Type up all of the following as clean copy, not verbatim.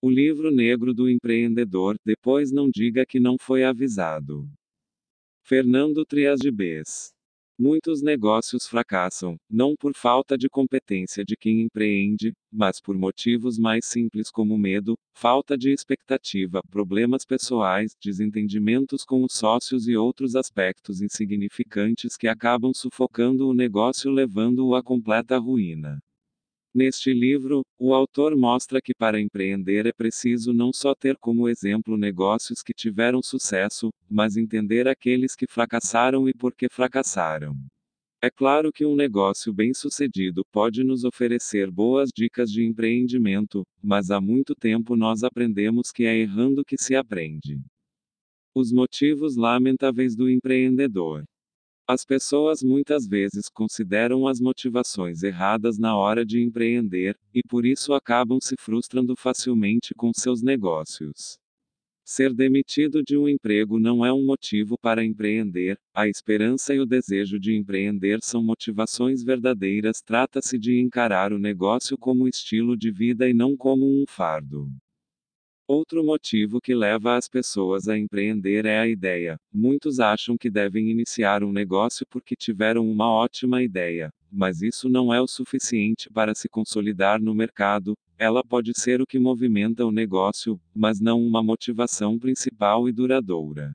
O livro negro do empreendedor, depois não diga que não foi avisado. Fernando Trias. Muitos negócios fracassam, não por falta de competência de quem empreende, mas por motivos mais simples como medo, falta de expectativa, problemas pessoais, desentendimentos com os sócios e outros aspectos insignificantes que acabam sufocando o negócio levando-o à completa ruína. Neste livro, o autor mostra que para empreender é preciso não só ter como exemplo negócios que tiveram sucesso, mas entender aqueles que fracassaram e por que fracassaram. É claro que um negócio bem-sucedido pode nos oferecer boas dicas de empreendimento, mas há muito tempo nós aprendemos que é errando que se aprende. Os motivos lamentáveis do empreendedor. As pessoas muitas vezes consideram as motivações erradas na hora de empreender, e por isso acabam se frustrando facilmente com seus negócios. Ser demitido de um emprego não é um motivo para empreender, a esperança e o desejo de empreender são motivações verdadeiras. Trata-se de encarar o negócio como estilo de vida e não como um fardo. Outro motivo que leva as pessoas a empreender é a ideia. Muitos acham que devem iniciar um negócio porque tiveram uma ótima ideia, mas isso não é o suficiente para se consolidar no mercado. Ela pode ser o que movimenta o negócio, mas não uma motivação principal e duradoura.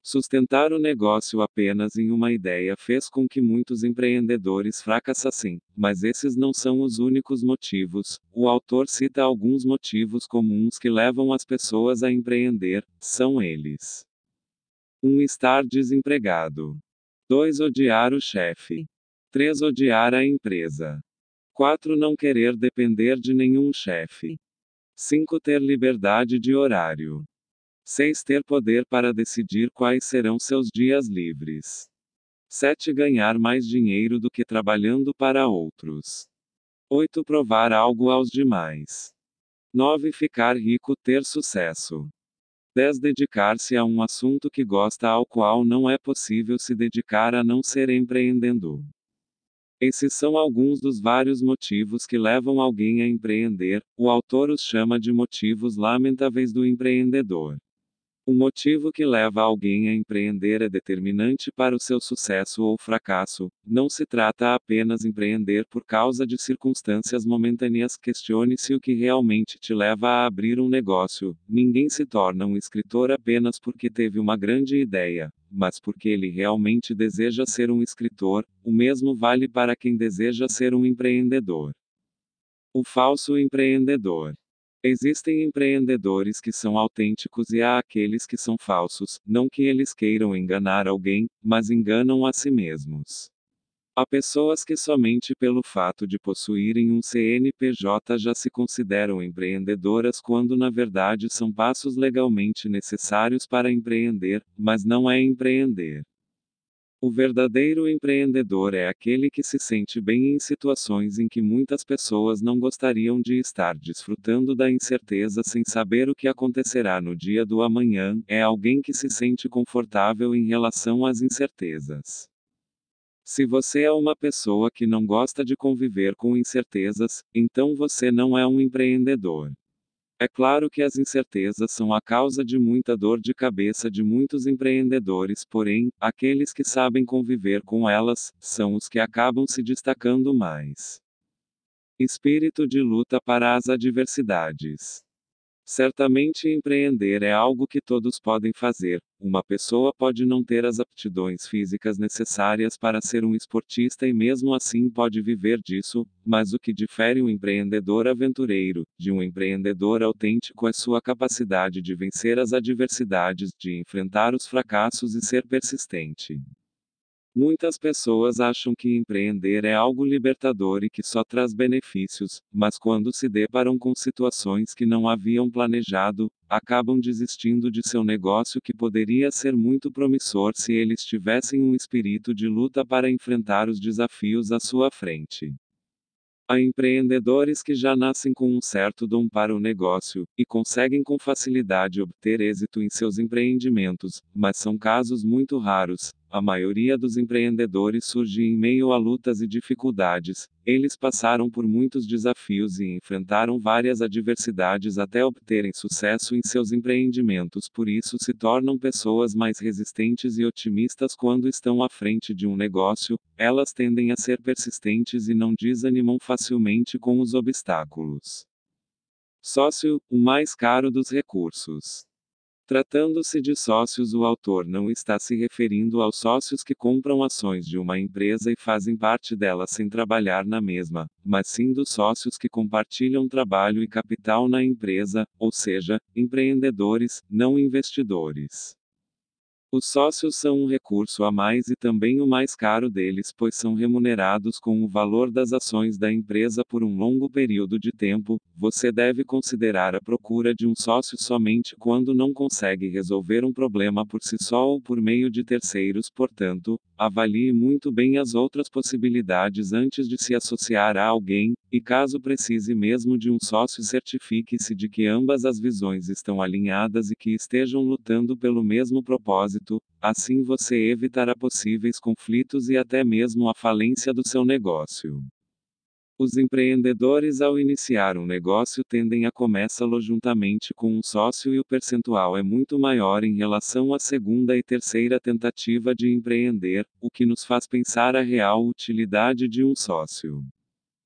Sustentar o negócio apenas em uma ideia fez com que muitos empreendedores fracassassem, mas esses não são os únicos motivos. O autor cita alguns motivos comuns que levam as pessoas a empreender, são eles: 1. Estar desempregado. 2. Odiar o chefe. 3. Odiar a empresa. 4. Não querer depender de nenhum chefe. 5. Ter liberdade de horário. 6. Ter poder para decidir quais serão seus dias livres. 7. Ganhar mais dinheiro do que trabalhando para outros. 8. Provar algo aos demais. 9. Ficar rico, ter sucesso. 10. Dedicar-se a um assunto que gosta ao qual não é possível se dedicar a não ser empreendendo. Esses são alguns dos vários motivos que levam alguém a empreender. O autor os chama de motivos lamentáveis do empreendedor. O motivo que leva alguém a empreender é determinante para o seu sucesso ou fracasso. Não se trata apenas empreender por causa de circunstâncias momentâneas. Questione-se o que realmente te leva a abrir um negócio. Ninguém se torna um escritor apenas porque teve uma grande ideia, mas porque ele realmente deseja ser um escritor. O mesmo vale para quem deseja ser um empreendedor. O falso empreendedor. Existem empreendedores que são autênticos e há aqueles que são falsos, não que eles queiram enganar alguém, mas enganam a si mesmos. Há pessoas que somente pelo fato de possuírem um CNPJ já se consideram empreendedoras quando na verdade são passos legalmente necessários para empreender, mas não é empreender. O verdadeiro empreendedor é aquele que se sente bem em situações em que muitas pessoas não gostariam de estar, desfrutando da incerteza sem saber o que acontecerá no dia do amanhã. É alguém que se sente confortável em relação às incertezas. Se você é uma pessoa que não gosta de conviver com incertezas, então você não é um empreendedor. É claro que as incertezas são a causa de muita dor de cabeça de muitos empreendedores, porém, aqueles que sabem conviver com elas, são os que acabam se destacando mais. Espírito de luta para as adversidades. Certamente empreender é algo que todos podem fazer. Uma pessoa pode não ter as aptidões físicas necessárias para ser um esportista e mesmo assim pode viver disso, mas o que difere um empreendedor aventureiro de um empreendedor autêntico é sua capacidade de vencer as adversidades, de enfrentar os fracassos e ser persistente. Muitas pessoas acham que empreender é algo libertador e que só traz benefícios, mas quando se deparam com situações que não haviam planejado, acabam desistindo de seu negócio que poderia ser muito promissor se eles tivessem um espírito de luta para enfrentar os desafios à sua frente. Há empreendedores que já nascem com um certo dom para o negócio, e conseguem com facilidade obter êxito em seus empreendimentos, mas são casos muito raros. a maioria dos empreendedores surge em meio a lutas e dificuldades. Eles passaram por muitos desafios e enfrentaram várias adversidades até obterem sucesso em seus empreendimentos, por isso se tornam pessoas mais resistentes e otimistas quando estão à frente de um negócio. Elas tendem a ser persistentes e não desanimam facilmente com os obstáculos. Sócio, o mais caro dos recursos. Tratando-se de sócios, o autor não está se referindo aos sócios que compram ações de uma empresa e fazem parte dela sem trabalhar na mesma, mas sim dos sócios que compartilham trabalho e capital na empresa, ou seja, empreendedores, não investidores. Os sócios são um recurso a mais e também o mais caro deles, pois são remunerados com o valor das ações da empresa por um longo período de tempo. Você deve considerar a procura de um sócio somente quando não consegue resolver um problema por si só ou por meio de terceiros. Portanto, avalie muito bem as outras possibilidades antes de se associar a alguém, e caso precise mesmo de um sócio, certifique-se de que ambas as visões estão alinhadas e que estejam lutando pelo mesmo propósito. Assim você evitará possíveis conflitos e até mesmo a falência do seu negócio. Os empreendedores, ao iniciar um negócio, tendem a começá-lo juntamente com um sócio e o percentual é muito maior em relação à segunda e terceira tentativa de empreender, o que nos faz pensar a real utilidade de um sócio.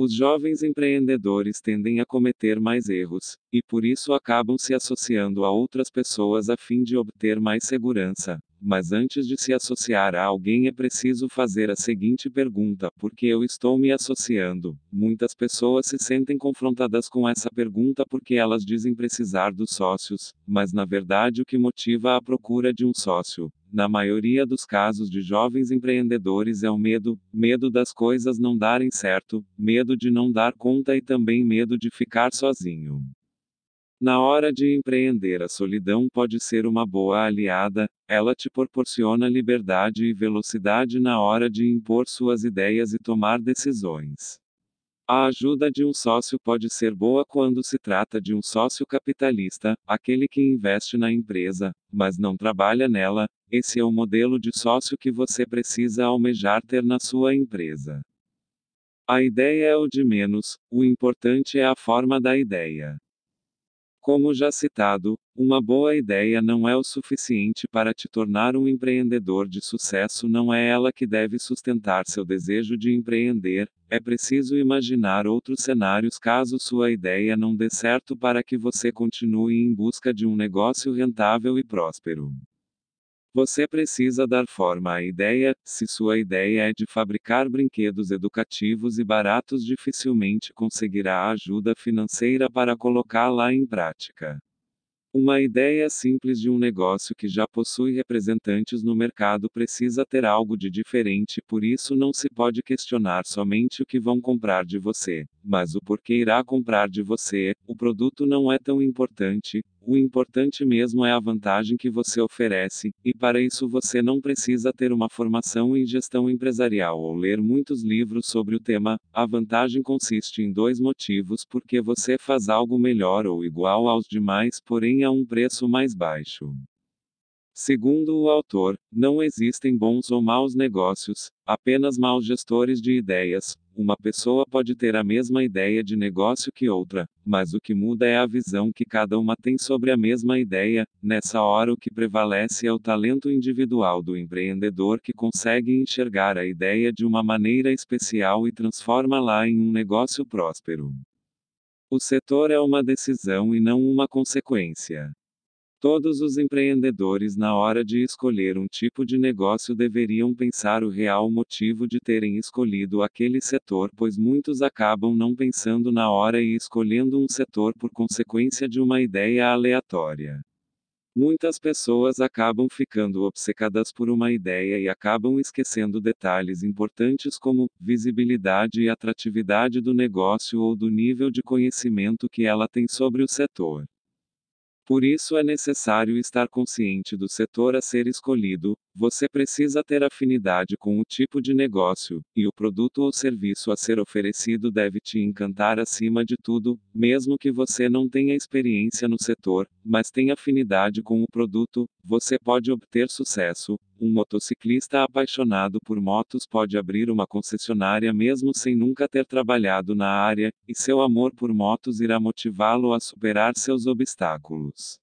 Os jovens empreendedores tendem a cometer mais erros, e por isso acabam se associando a outras pessoas a fim de obter mais segurança. Mas antes de se associar a alguém é preciso fazer a seguinte pergunta: por que eu estou me associando? Muitas pessoas se sentem confrontadas com essa pergunta porque elas dizem precisar dos sócios, mas na verdade o que motiva a procura de um sócio, na maioria dos casos de jovens empreendedores, é o medo das coisas não darem certo, medo de não dar conta e também medo de ficar sozinho. Na hora de empreender, a solidão pode ser uma boa aliada, ela te proporciona liberdade e velocidade na hora de impor suas ideias e tomar decisões. A ajuda de um sócio pode ser boa quando se trata de um sócio capitalista, aquele que investe na empresa, mas não trabalha nela. Esse é o modelo de sócio que você precisa almejar ter na sua empresa. A ideia é o de menos, o importante é a forma da ideia. Como já citado, uma boa ideia não é o suficiente para te tornar um empreendedor de sucesso, não é ela que deve sustentar seu desejo de empreender. É preciso imaginar outros cenários caso sua ideia não dê certo para que você continue em busca de um negócio rentável e próspero. Você precisa dar forma à ideia. Se sua ideia é de fabricar brinquedos educativos e baratos, dificilmente conseguirá ajuda financeira para colocá-la em prática. Uma ideia simples de um negócio que já possui representantes no mercado precisa ter algo de diferente, por isso não se pode questionar somente o que vão comprar de você, mas o porquê irá comprar de você. O produto não é tão importante, o importante mesmo é a vantagem que você oferece, e para isso você não precisa ter uma formação em gestão empresarial ou ler muitos livros sobre o tema. A vantagem consiste em dois motivos: porque você faz algo melhor ou igual aos demais, porém a um preço mais baixo. Segundo o autor, não existem bons ou maus negócios, apenas maus gestores de ideias. Uma pessoa pode ter a mesma ideia de negócio que outra, mas o que muda é a visão que cada uma tem sobre a mesma ideia. Nessa hora, o que prevalece é o talento individual do empreendedor, que consegue enxergar a ideia de uma maneira especial e transforma-la em um negócio próspero. O setor é uma decisão e não uma consequência. Todos os empreendedores, na hora de escolher um tipo de negócio, deveriam pensar o real motivo de terem escolhido aquele setor, pois muitos acabam não pensando na hora e escolhendo um setor por consequência de uma ideia aleatória. Muitas pessoas acabam ficando obcecadas por uma ideia e acabam esquecendo detalhes importantes como visibilidade e atratividade do negócio ou do nível de conhecimento que ela tem sobre o setor. Por isso é necessário estar consciente do setor a ser escolhido. Você precisa ter afinidade com o tipo de negócio, e o produto ou serviço a ser oferecido deve te encantar acima de tudo, mesmo que você não tenha experiência no setor, mas tenha afinidade com o produto, você pode obter sucesso. Um motociclista apaixonado por motos pode abrir uma concessionária mesmo sem nunca ter trabalhado na área, e seu amor por motos irá motivá-lo a superar seus obstáculos.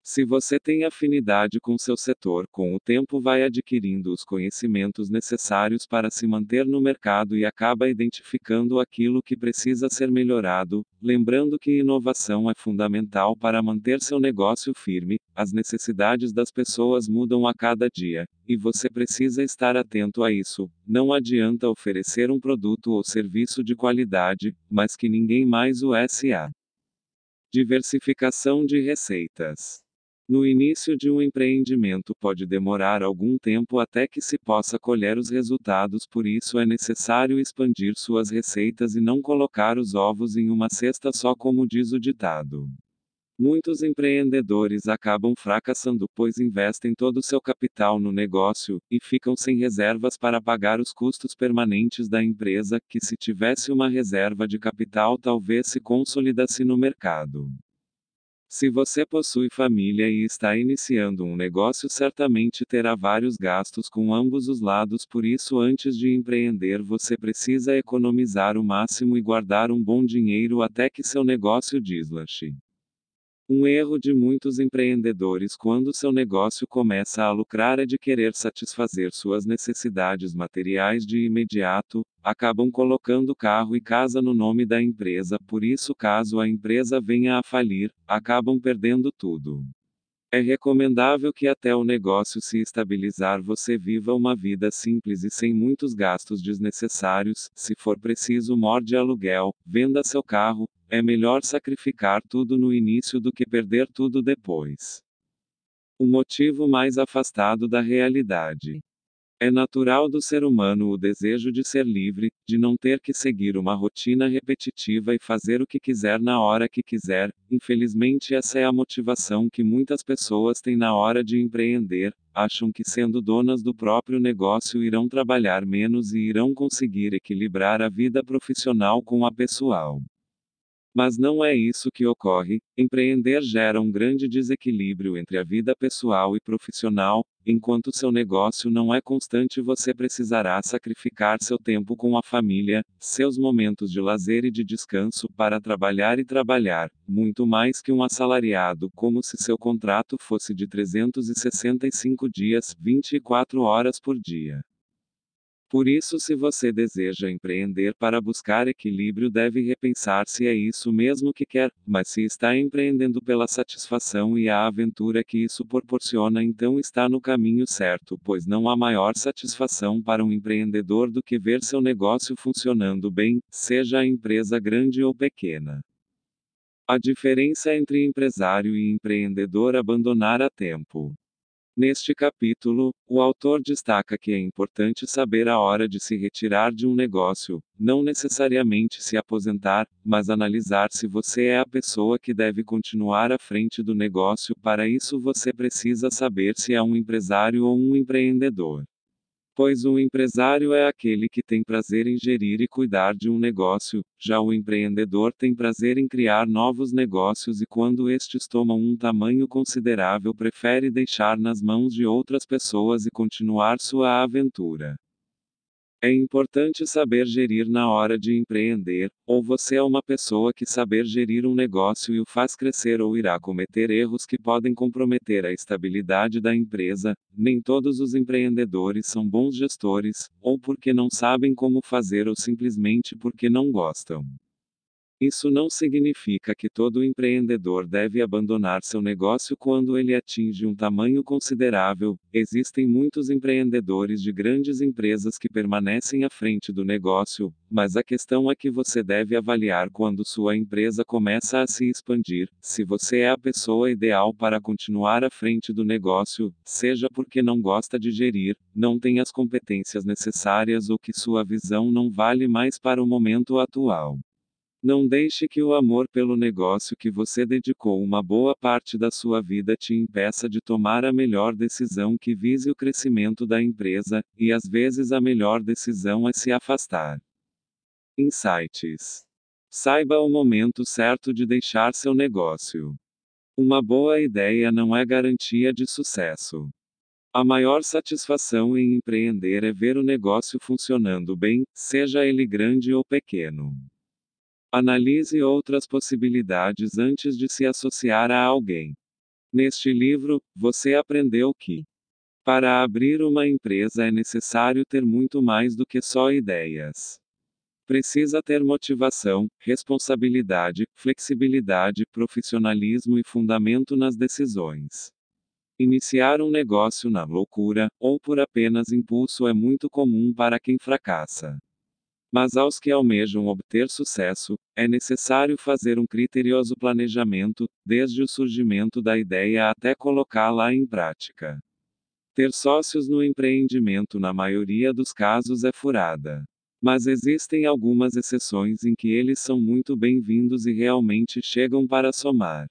Se você tem afinidade com seu setor, com o tempo vai adquirindo os conhecimentos necessários para se manter no mercado e acaba identificando aquilo que precisa ser melhorado, lembrando que inovação é fundamental para manter seu negócio firme, as necessidades das pessoas mudam a cada dia, e você precisa estar atento a isso. Não adianta oferecer um produto ou serviço de qualidade, mas que ninguém mais o SA. Diversificação de receitas. No início de um empreendimento pode demorar algum tempo até que se possa colher os resultados, por isso é necessário expandir suas receitas e não colocar os ovos em uma cesta só, como diz o ditado. Muitos empreendedores acabam fracassando pois investem todo o seu capital no negócio, e ficam sem reservas para pagar os custos permanentes da empresa, que se tivesse uma reserva de capital talvez se consolidasse no mercado. Se você possui família e está iniciando um negócio, certamente terá vários gastos com ambos os lados, por isso, antes de empreender, você precisa economizar o máximo e guardar um bom dinheiro até que seu negócio deslanche. Um erro de muitos empreendedores quando seu negócio começa a lucrar é de querer satisfazer suas necessidades materiais de imediato, acabam colocando carro e casa no nome da empresa, por isso, caso a empresa venha a falir, acabam perdendo tudo. É recomendável que até o negócio se estabilizar você viva uma vida simples e sem muitos gastos desnecessários. Se for preciso, morde aluguel, venda seu carro. É melhor sacrificar tudo no início do que perder tudo depois. O motivo mais afastado da realidade. É natural do ser humano o desejo de ser livre, de não ter que seguir uma rotina repetitiva e fazer o que quiser na hora que quiser. Infelizmente, essa é a motivação que muitas pessoas têm na hora de empreender, acham que sendo donas do próprio negócio irão trabalhar menos e irão conseguir equilibrar a vida profissional com a pessoal. Mas não é isso que ocorre. Empreender gera um grande desequilíbrio entre a vida pessoal e profissional. Enquanto seu negócio não é constante, você precisará sacrificar seu tempo com a família, seus momentos de lazer e de descanso, para trabalhar e trabalhar, muito mais que um assalariado, como se seu contrato fosse de 365 dias, 24 horas por dia. Por isso, se você deseja empreender para buscar equilíbrio, deve repensar se é isso mesmo que quer, mas se está empreendendo pela satisfação e a aventura que isso proporciona, então está no caminho certo, pois não há maior satisfação para um empreendedor do que ver seu negócio funcionando bem, seja a empresa grande ou pequena. A diferença entre empresário e empreendedor: abandonar a tempo. Neste capítulo, o autor destaca que é importante saber a hora de se retirar de um negócio, não necessariamente se aposentar, mas analisar se você é a pessoa que deve continuar à frente do negócio. Para isso, você precisa saber se é um empresário ou um empreendedor. Pois o empresário é aquele que tem prazer em gerir e cuidar de um negócio, já o empreendedor tem prazer em criar novos negócios e, quando estes tomam um tamanho considerável, prefere deixar nas mãos de outras pessoas e continuar sua aventura. É importante saber gerir na hora de empreender, ou você é uma pessoa que saber gerir um negócio e o faz crescer, ou irá cometer erros que podem comprometer a estabilidade da empresa. Nem todos os empreendedores são bons gestores, ou porque não sabem como fazer ou simplesmente porque não gostam. Isso não significa que todo empreendedor deve abandonar seu negócio quando ele atinge um tamanho considerável. Existem muitos empreendedores de grandes empresas que permanecem à frente do negócio, mas a questão é que você deve avaliar quando sua empresa começa a se expandir, se você é a pessoa ideal para continuar à frente do negócio, seja porque não gosta de gerir, não tem as competências necessárias ou que sua visão não vale mais para o momento atual. Não deixe que o amor pelo negócio que você dedicou uma boa parte da sua vida te impeça de tomar a melhor decisão que vise o crescimento da empresa, e às vezes a melhor decisão é se afastar. Insights. Saiba o momento certo de deixar seu negócio. Uma boa ideia não é garantia de sucesso. A maior satisfação em empreender é ver o negócio funcionando bem, seja ele grande ou pequeno. Analise outras possibilidades antes de se associar a alguém. Neste livro, você aprendeu que, para abrir uma empresa é necessário ter muito mais do que só ideias. Precisa ter motivação, responsabilidade, flexibilidade, profissionalismo e fundamento nas decisões. Iniciar um negócio na loucura, ou por apenas impulso é muito comum para quem fracassa. Mas aos que almejam obter sucesso, é necessário fazer um criterioso planejamento, desde o surgimento da ideia até colocá-la em prática. Ter sócios no empreendimento na maioria dos casos é furada. Mas existem algumas exceções em que eles são muito bem-vindos e realmente chegam para somar.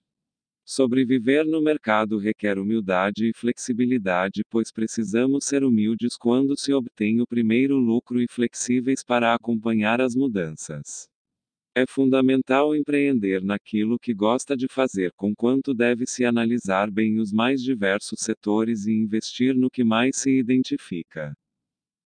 Sobreviver no mercado requer humildade e flexibilidade, pois precisamos ser humildes quando se obtém o primeiro lucro e flexíveis para acompanhar as mudanças. É fundamental empreender naquilo que gosta de fazer, conquanto deve-se analisar bem os mais diversos setores e investir no que mais se identifica.